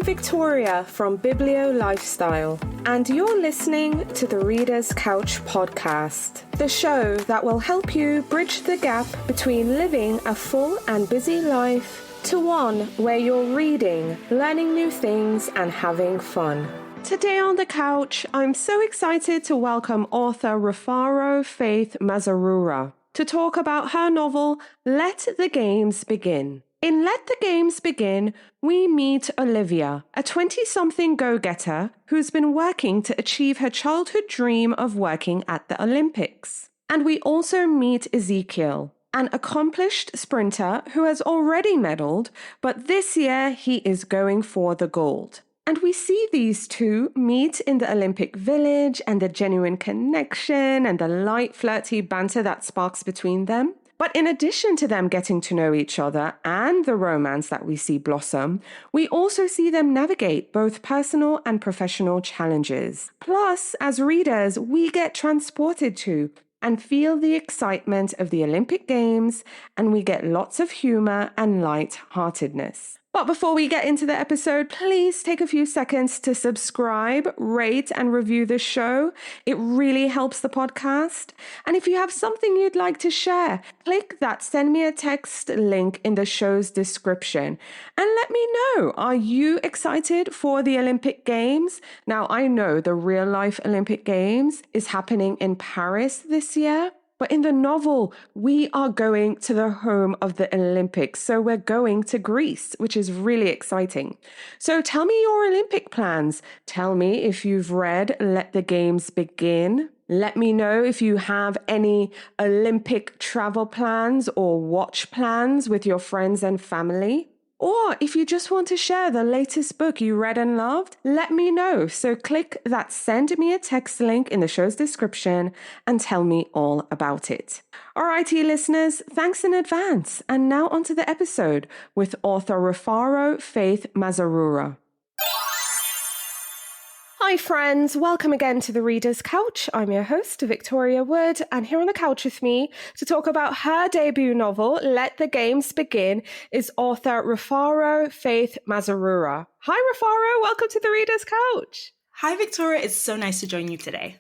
I'm Victoria from Biblio Lifestyle, and you're listening to the Reader's Couch podcast, the show that will help you bridge the gap between living a full and busy life to one where you're reading, learning new things, and having fun. Today on the couch, I'm so excited to welcome author Rufaro Faith Mazarura to talk about her novel, Let the Games Begin. In Let the Games Begin, we meet Olivia, a 20-something go-getter who's been working to achieve her childhood dream of working at the Olympics. And we also meet Ezekiel, an accomplished sprinter who has already medaled, but this year he is going for the gold. And we see these two meet in the Olympic Village and the genuine connection and the light, flirty banter that sparks between them. But in addition to them getting to know each other and the romance that we see blossom, we also see them navigate both personal and professional challenges. Plus, as readers, we get transported to and feel the excitement of the Olympic Games, and we get lots of humor and light-heartedness. But before we get into the episode, please take a few seconds to subscribe, rate, and review the show. It really helps the podcast. And if you have something you'd like to share, click that send me a text link in the show's description and let me know. Are you excited for the Olympic Games? Now, I know the real-life Olympic Games is happening in Paris this year. But in the novel, we are going to the home of the Olympics. So we're going to Greece, which is really exciting. So tell me your Olympic plans. Tell me if you've read Let the Games Begin. Let me know if you have any Olympic travel plans or watch plans with your friends and family. Or if you just want to share the latest book you read and loved, let me know. So click that send me a text link in the show's description and tell me all about it. Alrighty, listeners, thanks in advance. And now onto the episode with author Rufaro Faith Mazarura. Hi friends, welcome again to the Reader's Couch. I'm your host, Victoria Wood, and here on the couch with me to talk about her debut novel, Let the Games Begin, is author Rufaro Faith Mazarura. Hi Rufaro, welcome to the Reader's Couch. Hi Victoria, it's so nice to join you today.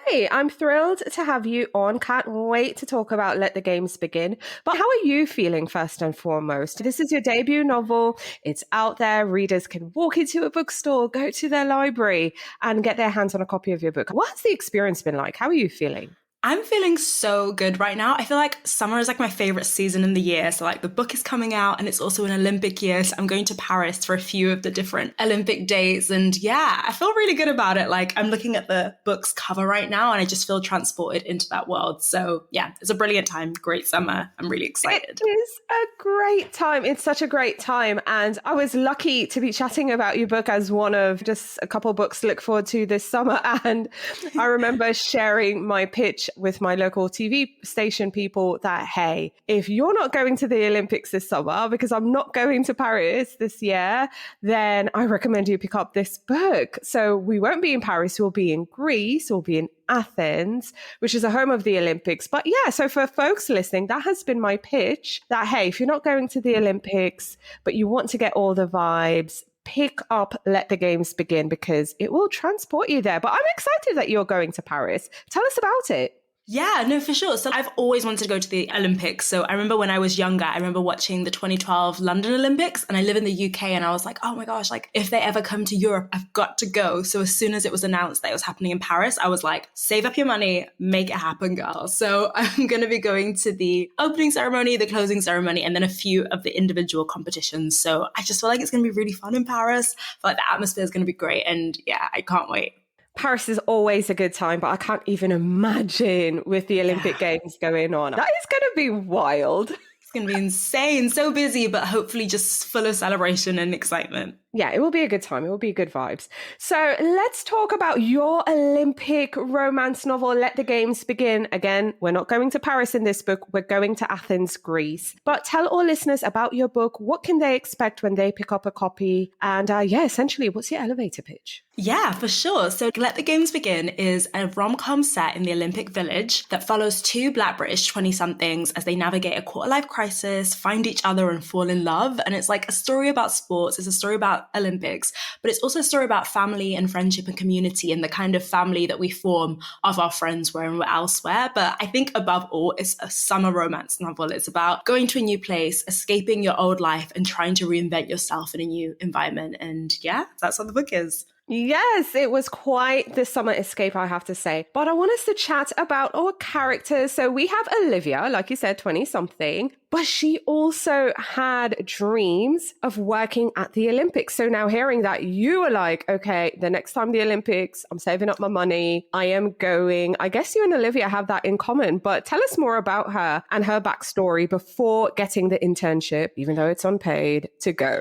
Yay, I'm thrilled to have you on. Can't wait to talk about Let the Games Begin. But how are you feeling first and foremost? This is your debut novel. It's out there. Readers can walk into a bookstore, go to their library and get their hands on a copy of your book. What has the experience been like? How are you feeling? I'm feeling so good right now. I feel like summer is like my favorite season in the year. So like the book is coming out and it's also an Olympic year. So I'm going to Paris for a few of the different Olympic dates. And yeah, I feel really good about it. Like I'm looking at the book's cover right now and I just feel transported into that world. So yeah, it's a brilliant time. Great summer. I'm really excited. It is a great time. It's such a great time. And I was lucky to be chatting about your book as one of just a couple books to look forward to this summer. And I remember sharing my pitch with my local TV station people that, hey, if you're not going to the Olympics this summer, because I'm not going to Paris this year, then I recommend you pick up this book. So we won't be in Paris, we'll be in Greece, we'll be in Athens, which is the home of the Olympics. But yeah, so for folks listening, that has been my pitch that, hey, if you're not going to the Olympics, but you want to get all the vibes, pick up Let the Games Begin because it will transport you there. But I'm excited that you're going to Paris. Tell us about it. Yeah, no, for sure. So I've always wanted to go to the Olympics. So I remember when I was younger, I remember watching the 2012 London Olympics and I live in the UK and I was like, oh my gosh, like if they ever come to Europe, I've got to go. So as soon as it was announced that it was happening in Paris, I was like, save up your money, make it happen, girl. So I'm going to be going to the opening ceremony, the closing ceremony, and then a few of the individual competitions. So I just feel like it's going to be really fun in Paris. I feel like the atmosphere is going to be great. And yeah, I can't wait. Paris is always a good time, but I can't even imagine with the Olympic Games going on. That is going to be wild. It's going to be insane, so busy, but hopefully just full of celebration and excitement. Yeah, it will be a good time. It will be good vibes. So let's talk about your Olympic romance novel, Let the Games Begin. Again, we're not going to Paris in this book. We're going to Athens, Greece. But tell all listeners about your book. What can they expect when they pick up a copy? And essentially, what's your elevator pitch? Yeah, for sure. So Let the Games Begin is a rom-com set in the Olympic Village that follows two Black British 20-somethings as they navigate a quarter-life crisis, find each other and fall in love. And it's like a story about sports, it's a story about Olympics, but it's also a story about family and friendship and community and the kind of family that we form of our friends where we're elsewhere. But I think above all, it's a summer romance novel. It's about going to a new place, escaping your old life and trying to reinvent yourself in a new environment. And yeah, that's what the book is. Yes, it was quite the summer escape, I have to say. But I want us to chat about our characters. So we have Olivia, like you said, 20-something, but she also had dreams of working at the Olympics. So now hearing that, you were like, okay, the next time the Olympics, I'm saving up my money, I am going. I guess you and Olivia have that in common, but tell us more about her and her backstory before getting the internship, even though it's unpaid, to go.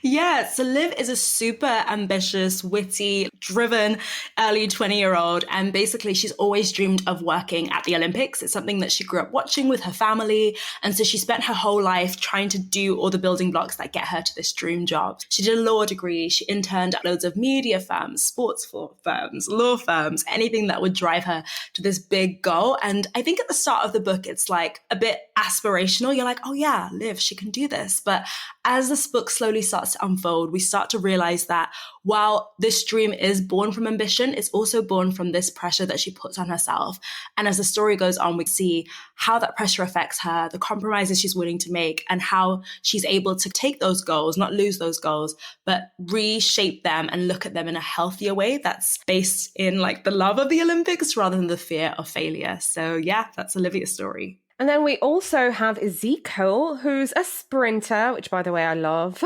Yeah, so Liv is a super ambitious, witty, driven, early 20-year-old. And basically, she's always dreamed of working at the Olympics. It's something that she grew up watching with her family. And so she spent her whole life trying to do all the building blocks that get her to this dream job. She did a law degree. She interned at loads of media firms, sports firms, law firms, anything that would drive her to this big goal. And I think at the start of the book, it's like a bit aspirational. You're like, oh yeah, Liv, she can do this. But as this book slowly starts to unfold, we start to realize that while this dream is born from ambition, it's also born from this pressure that she puts on herself. And as the story goes on, we see how that pressure affects her, the compromises she's willing to make, and how she's able to take those goals, not lose those goals, but reshape them and look at them in a healthier way that's based in like the love of the Olympics rather than the fear of failure. So yeah, that's Olivia's story. And then we also have Ezekiel, who's a sprinter, which, by the way, I love.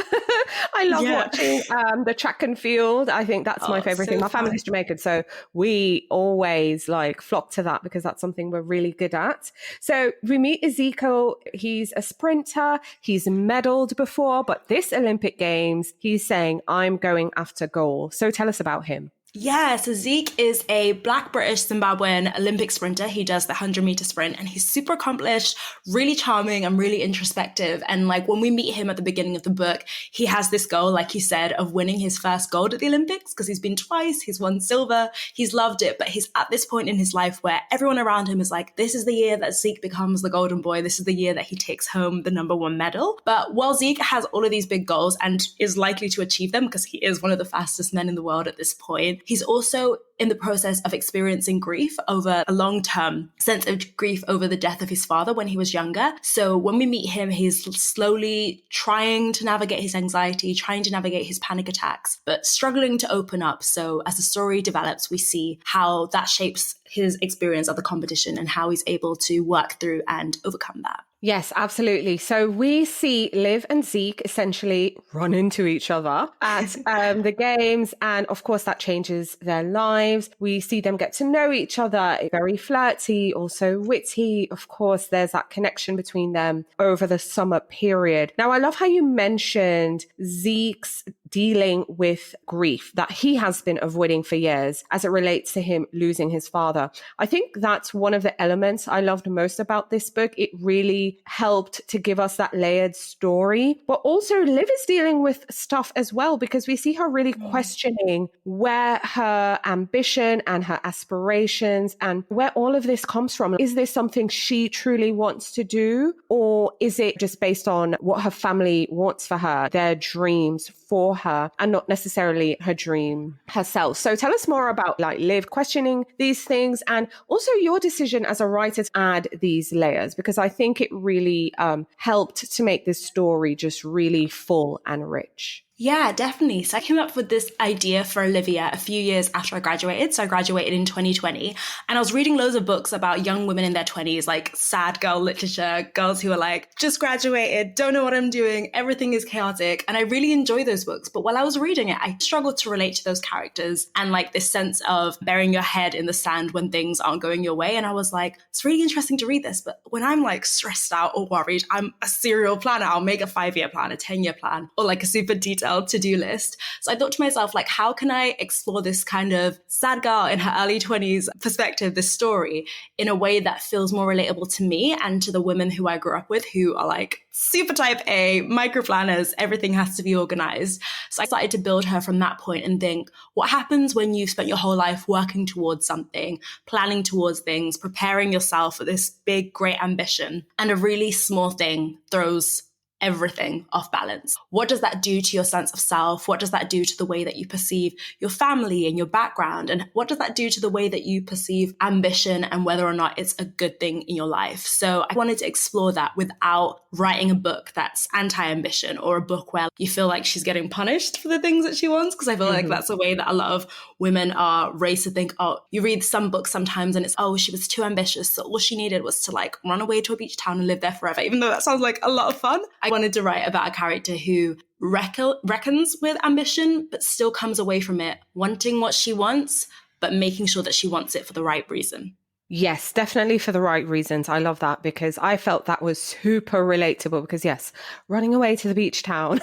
I love watching the track and field. I think that's my favorite thing. My family's Jamaican, so we always like flock to that because that's something we're really good at. So we meet Ezekiel. He's a sprinter. He's medaled before, but this Olympic Games, he's saying, I'm going after gold. So tell us about him. Yeah, so Zeke is a Black British Zimbabwean Olympic sprinter. He does the 100-meter sprint and he's super accomplished, really charming and really introspective. And like when we meet him at the beginning of the book, he has this goal, like you said, of winning his first gold at the Olympics because he's been twice, he's won silver, he's loved it. But he's at this point in his life where everyone around him is like, this is the year that Zeke becomes the golden boy. This is the year that he takes home the #1 medal. But while Zeke has all of these big goals and is likely to achieve them because he is one of the fastest men in the world at this point, he's also in the process of experiencing grief over a long-term sense of grief over the death of his father when he was younger. So when we meet him, he's slowly trying to navigate his anxiety, trying to navigate his panic attacks, but struggling to open up. So as the story develops, we see how that shapes his experience of the competition and how he's able to work through and overcome that. Yes, absolutely. So we see Liv and Zeke essentially run into each other at the games. And of course, that changes their lives. We see them get to know each other, very flirty, also witty. Of course, there's that connection between them over the summer period. Now, I love how you mentioned Zeke's dealing with grief that he has been avoiding for years as it relates to him losing his father. I think that's one of the elements I loved most about this book. It really helped to give us that layered story, but also Liv is dealing with stuff as well because we see her really questioning where her ambition and her aspirations and where all of this comes from. Is this something she truly wants to do, or is it just based on what her family wants for her, their dreams for her, and not necessarily her dream herself? So tell us more about like Liv questioning these things and also your decision as a writer to add these layers, because I think it really helped to make this story just really full and rich. Yeah, definitely. So I came up with this idea for Olivia a few years after I graduated. So I graduated in 2020 and I was reading loads of books about young women in their 20s, like sad girl literature, girls who are like, just graduated, don't know what I'm doing, everything is chaotic. And I really enjoy those books. But while I was reading it, I struggled to relate to those characters and like this sense of burying your head in the sand when things aren't going your way. And I was like, it's really interesting to read this. But when I'm like stressed out or worried, I'm a serial planner. I'll make a 5-year plan, a 10-year plan, or like a super detailed girl to-do list. So I thought to myself, like, how can I explore this kind of sad girl in her early 20s perspective, this story, in a way that feels more relatable to me and to the women who I grew up with, who are like super type A, micro planners, everything has to be organized. So I started to build her from that point and think, what happens when you've spent your whole life working towards something, planning towards things, preparing yourself for this big, great ambition, and a really small thing throws everything off balance? What does that do to your sense of self? What does that do to the way that you perceive your family and your background? And what does that do to the way that you perceive ambition and whether or not it's a good thing in your life? So I wanted to explore that without writing a book that's anti-ambition or a book where you feel like she's getting punished for the things that she wants, because I feel like that's a way that a lot of women are raised to think, oh, you read some books sometimes and it's, oh, she was too ambitious, so all she needed was to like run away to a beach town and live there forever, even though that sounds like a lot of fun. I wanted to write about a character who reckons with ambition, but still comes away from it wanting what she wants, but making sure that she wants it for the right reason. Yes, definitely for the right reasons. I love that because I felt that was super relatable because yes, running away to the beach town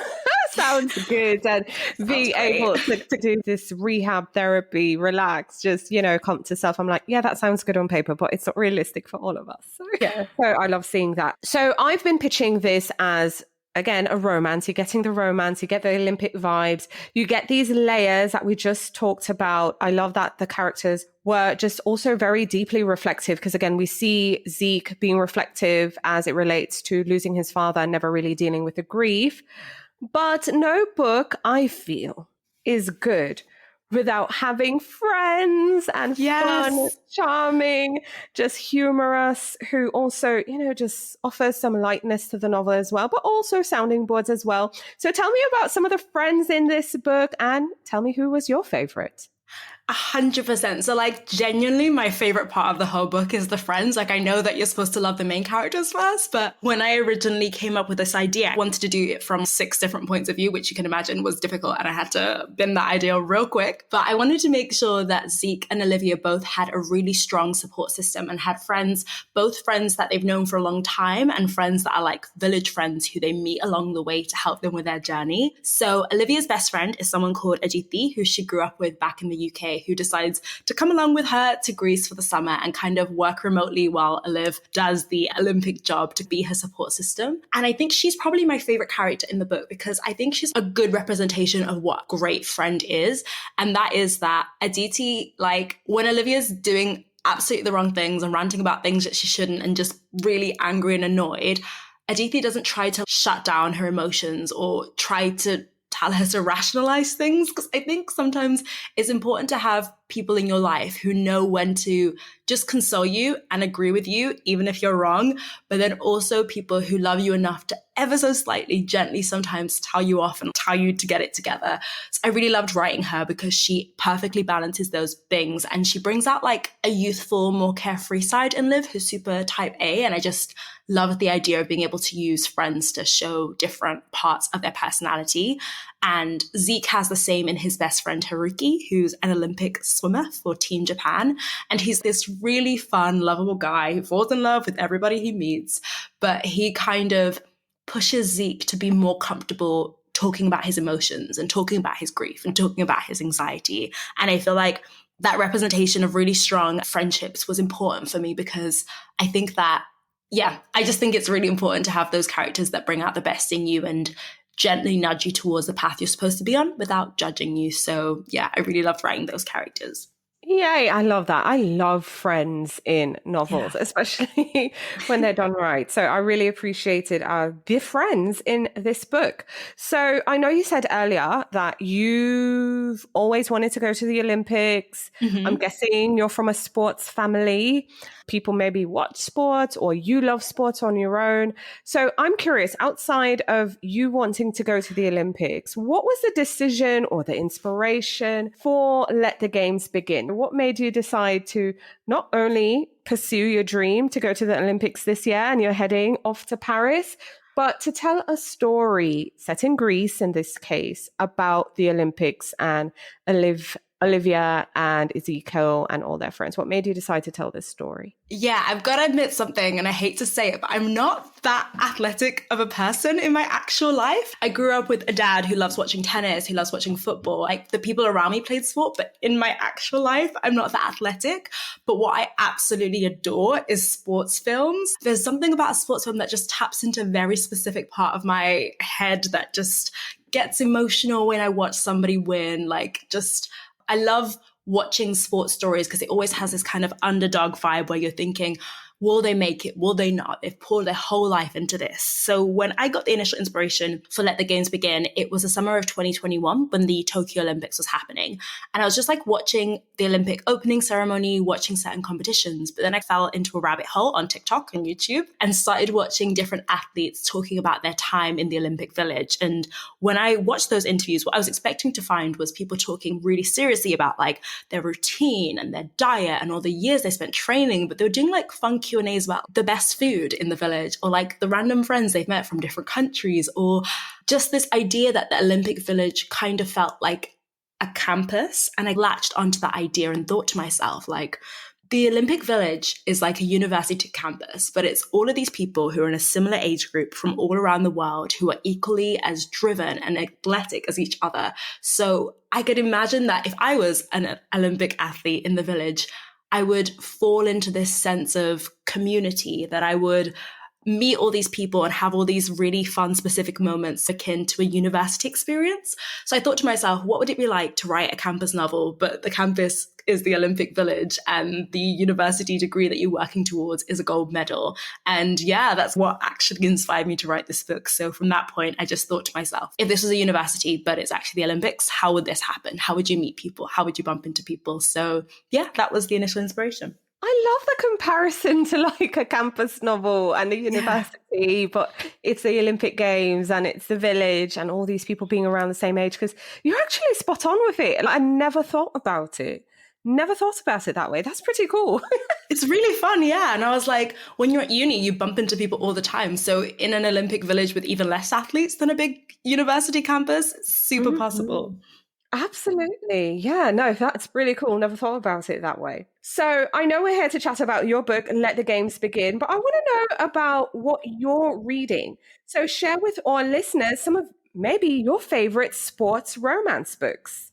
sounds good, and being able to do this rehab therapy, relax, just, come to self. I'm like, yeah, that sounds good on paper, but it's not realistic for all of us. So, yeah, so I love seeing that. So I've been pitching this as, again, a romance. You're getting the romance, you get the Olympic vibes, you get these layers that we just talked about. I love that the characters were just also very deeply reflective because, again, we see Zeke being reflective as it relates to losing his father and never really dealing with the grief. But no book, I feel, is good without having friends and fun, charming, just humorous, who also, just offers some lightness to the novel as well, but also sounding boards as well. So tell me about some of the friends in this book and tell me who was your favorite. 100%. So like genuinely my favorite part of the whole book is the friends. Like I know that you're supposed to love the main characters first, but when I originally came up with this idea, I wanted to do it from 6 different points of view, which you can imagine was difficult and I had to bin that idea real quick. But I wanted to make sure that Zeke and Olivia both had a really strong support system and had friends, both friends that they've known for a long time and friends that are like village friends who they meet along the way to help them with their journey. So Olivia's best friend is someone called Aditi, who she grew up with back in the UK, who decides to come along with her to Greece for the summer and kind of work remotely while Olive does the Olympic job to be her support system. And I think she's probably my favorite character in the book because I think she's a good representation of what a great friend is. And that is that Aditi, like when Olivia's doing absolutely the wrong things and ranting about things that she shouldn't and just really angry and annoyed, Aditi doesn't try to shut down her emotions or try to tell her to rationalize things, because I think sometimes it's important to have people in your life who know when to just console you and agree with you, even if you're wrong, but then also people who love you enough to ever so slightly, gently sometimes tell you off and tell you to get it together. So I really loved writing her because she perfectly balances those things and she brings out like a youthful, more carefree side in Liv, who's super type A. And I just love the idea of being able to use friends to show different parts of their personality. And Zeke has the same in his best friend Haruki, who's an Olympic swimmer for Team Japan. And he's this really fun, lovable guy who falls in love with everybody he meets, but he kind of pushes Zeke to be more comfortable talking about his emotions and talking about his grief and talking about his anxiety. And I feel like that representation of really strong friendships was important for me because I think that, I just think it's really important to have those characters that bring out the best in you and gently nudge you towards the path you're supposed to be on without judging you. So I really loved writing those characters. Yay, I love that. I love friends in novels, especially when they're done right. So I really appreciated the friends in this book. So I know you said earlier that you've always wanted to go to the Olympics. Mm-hmm. I'm guessing you're from a sports family. People maybe watch sports or you love sports on your own. So I'm curious, outside of you wanting to go to the Olympics, what was the decision or the inspiration for Let the Games Begin? What made you decide to not only pursue your dream to go to the Olympics this year and you're heading off to Paris, but to tell a story set in Greece, in this case, about the Olympics and Olive Olivia and Ezekiel and all their friends? What made you decide to tell this story? Yeah, I've got to admit something, and I hate to say it, but I'm not that athletic of a person in my actual life. I grew up with a dad who loves watching tennis, who loves watching football. Like, the people around me played sport, but in my actual life, I'm not that athletic. But what I absolutely adore is sports films. There's something about a sports film that just taps into a very specific part of my head that just gets emotional when I watch somebody win. I love watching sports stories because it always has this kind of underdog vibe where you're thinking, will they make it? Will they not? They've poured their whole life into this. So when I got the initial inspiration for Let the Games Begin, it was the summer of 2021 when the Tokyo Olympics was happening. And I was just like watching the Olympic opening ceremony, watching certain competitions. But then I fell into a rabbit hole on TikTok and YouTube and started watching different athletes talking about their time in the Olympic Village. And when I watched those interviews, what I was expecting to find was people talking really seriously about like their routine and their diet and all the years they spent training, but they were doing like fun Q&As about the best food in the village, or like the random friends they've met from different countries, or just this idea that the Olympic Village kind of felt like a campus. And I latched onto that idea and thought to myself, like, the Olympic Village is like a university campus, but it's all of these people who are in a similar age group from all around the world who are equally as driven and athletic as each other. So I could imagine that if I was an Olympic athlete in the village, I would fall into this sense of community, that I would meet all these people and have all these really fun, specific moments akin to a university experience. So I thought to myself, what would it be like to write a campus novel, but the campus is the Olympic Village and the university degree that you're working towards is a gold medal? And yeah, that's what actually inspired me to write this book. So from that point, I just thought to myself, if this was a university, but it's actually the Olympics, how would this happen? How would you meet people? How would you bump into people? So yeah, that was the initial inspiration. I love the comparison to like a campus novel and the university, but it's the Olympic Games and it's the village and all these people being around the same age, because you're actually spot on with it. Like, I never thought about it. Never thought about it that way. That's pretty cool. It's really fun, yeah. And I was like, when you're at uni, you bump into people all the time. So in an Olympic Village with even less athletes than a big university campus, it's super possible. Absolutely. Yeah, no, that's really cool. Never thought about it that way. So I know we're here to chat about your book, Let the Games Begin, but I want to know about what you're reading. So share with our listeners some of maybe your favorite sports romance books.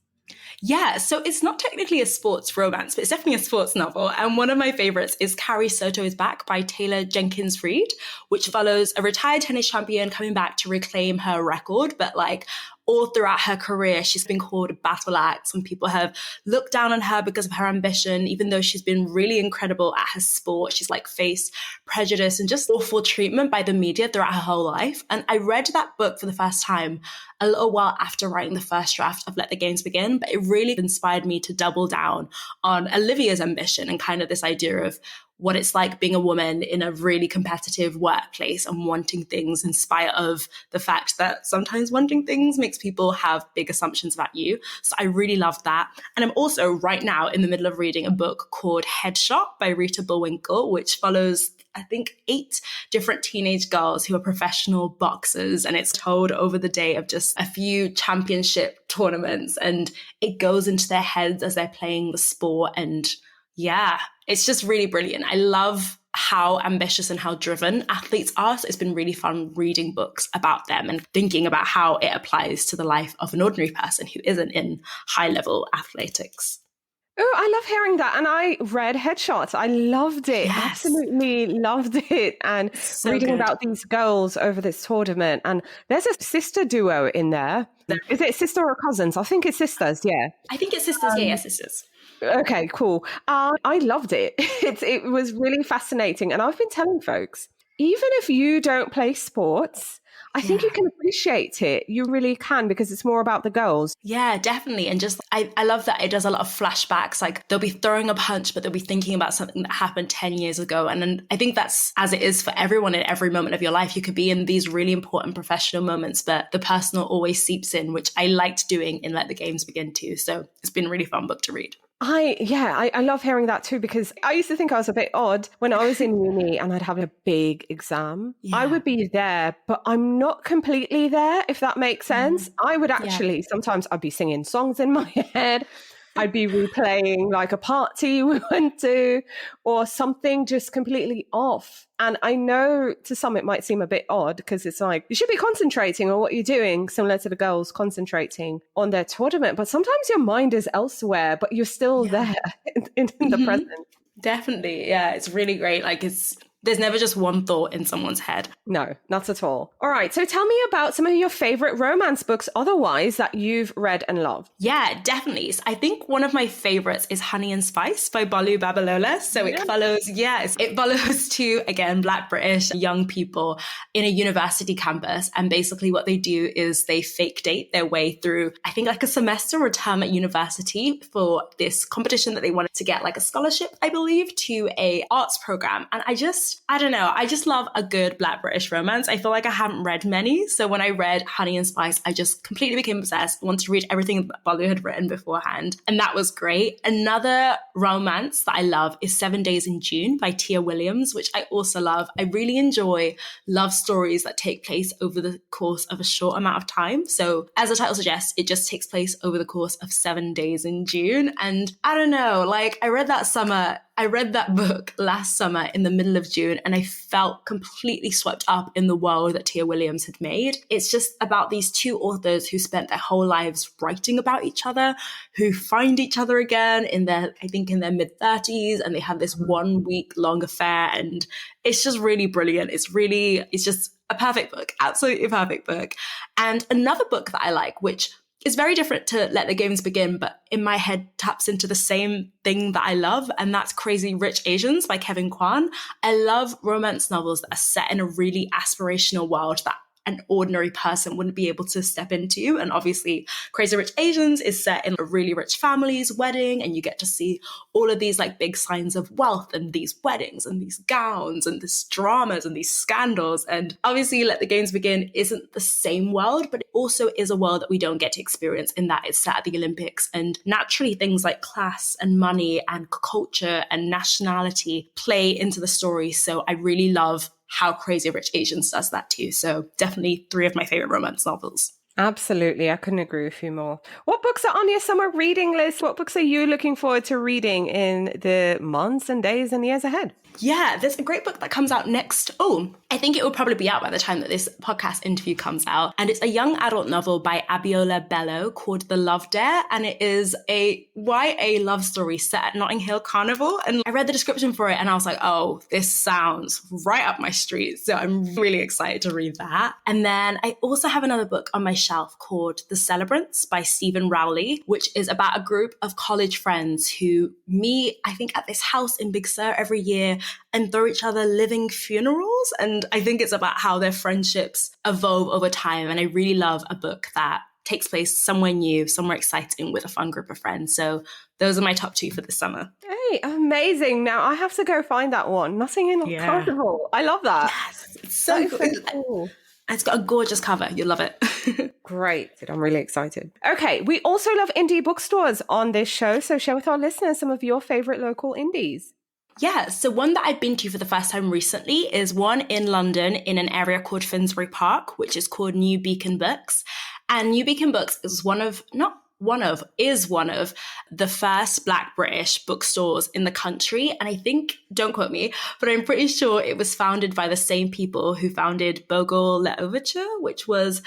Yeah, so it's not technically a sports romance, but it's definitely a sports novel. And one of my favorites is Carrie Soto is Back by Taylor Jenkins Reid, which follows a retired tennis champion coming back to reclaim her record. But like all throughout her career, she's been called a battle axe. Some people have looked down on her because of her ambition, even though she's been really incredible at her sport. She's like faced prejudice and just awful treatment by the media throughout her whole life. And I read that book for the first time a little while after writing the first draft of Let the Games Begin, but it really inspired me to double down on Olivia's ambition and kind of this idea of what it's like being a woman in a really competitive workplace and wanting things in spite of the fact that sometimes wanting things makes people have big assumptions about you. So I really loved that. And I'm also right now in the middle of reading a book called Headshot by Rita Bullwinkle, which follows I think 8 different teenage girls who are professional boxers. And it's told over the day of just a few championship tournaments. And it goes into their heads as they're playing the sport. And yeah, it's just really brilliant. I love how ambitious and how driven athletes are. So it's been really fun reading books about them and thinking about how it applies to the life of an ordinary person who isn't in high-level athletics. Oh, I love hearing that. And I read Headshots. I loved it. Yes. Absolutely loved it. And So reading good. about these girls over this tournament. And there's a sister duo in there. Is it sister or cousins? I think it's sisters, yeah. I think it's sisters. Yeah, sisters. Okay, cool. I loved it. It was really fascinating. And I've been telling folks, even if you don't play sports, I think you can appreciate it. You really can, because it's more about the girls. Yeah, definitely. And just, I love that it does a lot of flashbacks. Like they'll be throwing a punch, but they'll be thinking about something that happened 10 years ago. And then I think that's as it is for everyone in every moment of your life. You could be in these really important professional moments, but the personal always seeps in, which I liked doing in Let the Games Begin too. So it's been a really fun book to read. I love hearing that too, because I used to think I was a bit odd when I was in uni and I'd have a big exam. Yeah. I would be there, but I'm not completely there, if that makes sense. I would actually, sometimes I'd be singing songs in my head. I'd be replaying like a party we went to or something just completely off. And I know to some it might seem a bit odd because it's like, you should be concentrating on what you're doing, similar to the girls concentrating on their tournament. But sometimes your mind is elsewhere, but you're still there in the present. Definitely. Yeah, it's really great. Like there's never just one thought in someone's head. No, not at all. All right. So tell me about some of your favorite romance books otherwise that you've read and loved. Yeah, definitely. So I think one of my favorites is Honey and Spice by Bolu Babalola. So it follows two, again, Black British young people in a university campus. And basically what they do is they fake date their way through, I think like a semester or term at university for this competition that they wanted to get like a scholarship, I believe, to a arts program. And I don't know. I just love a good Black British romance. I feel like I haven't read many. So when I read Honey and Spice, I just completely became obsessed. I wanted to read everything that Bolu had written beforehand. And that was great. Another romance that I love is 7 Days in June by Tia Williams, which I also love. I really enjoy love stories that take place over the course of a short amount of time. So as the title suggests, it just takes place over the course of 7 days in June. And I don't know, like I read that book last summer in the middle of June, and I felt completely swept up in the world that Tia Williams had made. It's just about these two authors who spent their whole lives writing about each other, who find each other again in their mid-30s, and they have this 1 week long affair. And it's just really brilliant. It's just a perfect book, absolutely perfect book. And another book that I like, which is very different to Let the Games Begin, but in my head taps into the same thing that I love, and that's Crazy Rich Asians by Kevin Kwan. I love romance novels that are set in a really aspirational world that an ordinary person wouldn't be able to step into. And obviously Crazy Rich Asians is set in a really rich family's wedding, and you get to see all of these like big signs of wealth and these weddings and these gowns and these dramas and these scandals. And obviously Let the Games Begin isn't the same world, but it also is a world that we don't get to experience in that it's set at the Olympics. And naturally things like class and money and culture and nationality play into the story. So I really love how Crazy Rich Asians does that too. So definitely 3 of my favorite romance novels. Absolutely. I couldn't agree with you more. What books are on your summer reading list? What books are you looking forward to reading in the months and days and years ahead? Yeah, there's a great book that comes out next. I think it will probably be out by the time that this podcast interview comes out. And it's a young adult novel by Abiola Bello called The Love Dare. And it is a YA love story set at Notting Hill Carnival. And I read the description for it and I was like, oh, this sounds right up my street. So I'm really excited to read that. And then I also have another book on my shelf called The Celebrants by Stephen Rowley, which is about a group of college friends who meet, I think, at this house in Big Sur every year and throw each other living funerals. And I think it's about how their friendships evolve over time. And I really love a book that takes place somewhere new, somewhere exciting with a fun group of friends. So those are my top 2 for this summer. Hey, amazing. Now I have to go find that one. Nothing in Carnival. I love that. Yes, it's so cool. It's got a gorgeous cover. You'll love it. Great. I'm really excited. Okay. We also love indie bookstores on this show. So share with our listeners some of your favorite local indies. Yeah, so one that I've been to for the first time recently is one in London in an area called Finsbury Park, which is called New Beacon Books. And New Beacon Books is one of the first Black British bookstores in the country. And I think, don't quote me, but I'm pretty sure it was founded by the same people who founded Bogle Le Overture, which was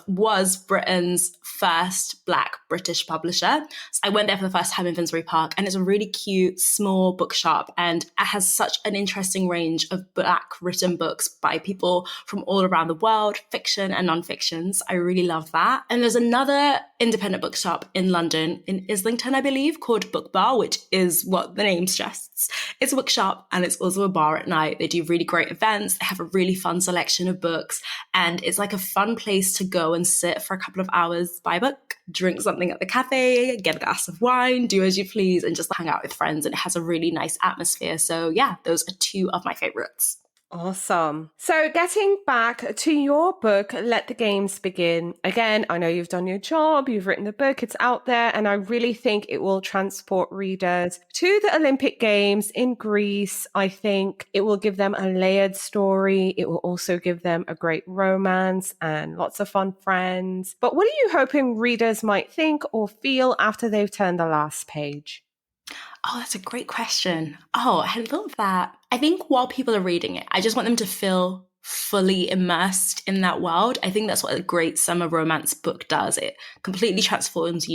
was Britain's first Black British publisher. So I went there for the first time in Finsbury Park, and it's a really cute, small bookshop. And it has such an interesting range of Black written books by people from all around the world, fiction and non-fiction. So I really love that. And there's another independent bookshop in London, in Islington, I believe, called Book Bar, which is what the name suggests. It's a bookshop and it's also a bar at night. They do really great events. They have a really fun selection of books, and it's like a fun place to go and sit for a couple of hours, buy a book, drink something at the cafe, get a glass of wine, do as you please, and just hang out with friends. And it has a really nice atmosphere. So yeah, those are 2 of my favorites. Awesome. So getting back to your book, Let the Games Begin. Again, I know you've done your job, you've written the book, it's out there, and I really think it will transport readers to the Olympic Games in Greece. I think it will give them a layered story. It will also give them a great romance and lots of fun friends. But what are you hoping readers might think or feel after they've turned the last page? Oh, that's a great question. Oh, I hadn't thought of that. I think while people are reading it, I just want them to feel fully immersed in that world. I think that's what a great summer romance book does. It completely transports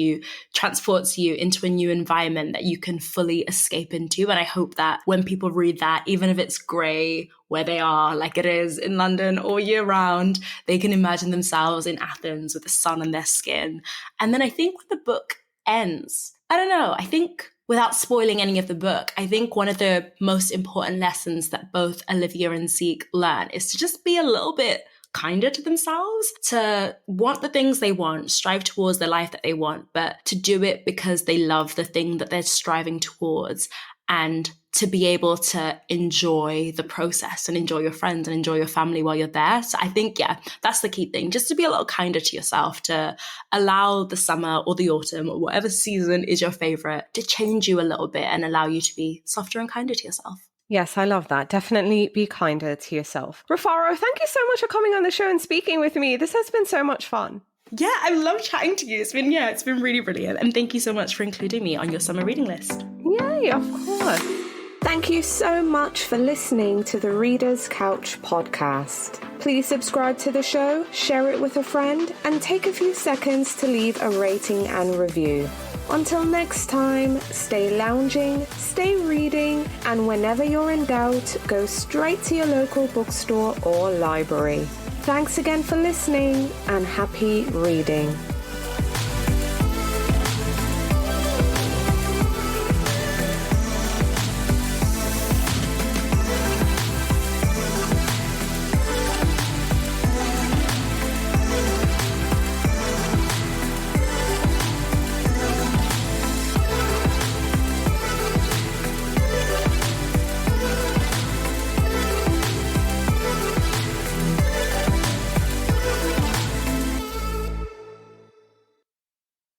you into a new environment that you can fully escape into. And I hope that when people read that, even if it's grey where they are, like it is in London all year round, they can imagine themselves in Athens with the sun on their skin. And then I think when the book ends, I don't know, I think without spoiling any of the book, I think one of the most important lessons that both Olivia and Zeke learn is to just be a little bit kinder to themselves, to want the things they want, strive towards the life that they want, but to do it because they love the thing that they're striving towards, and to be able to enjoy the process and enjoy your friends and enjoy your family while you're there. So I think, yeah, that's the key thing, just to be a little kinder to yourself, to allow the summer or the autumn or whatever season is your favorite to change you a little bit and allow you to be softer and kinder to yourself. Yes, I love that. Definitely be kinder to yourself. Rufaro, thank you so much for coming on the show and speaking with me. This has been so much fun. Yeah, I love chatting to you. It's been really brilliant. And thank you so much for including me on your summer reading list. Yay, of course. Thank you so much for listening to the Reader's Couch podcast. Please subscribe to the show, share it with a friend, and take a few seconds to leave a rating and review. Until next time, stay lounging, stay reading, and whenever you're in doubt, go straight to your local bookstore or library. Thanks again for listening, and happy reading.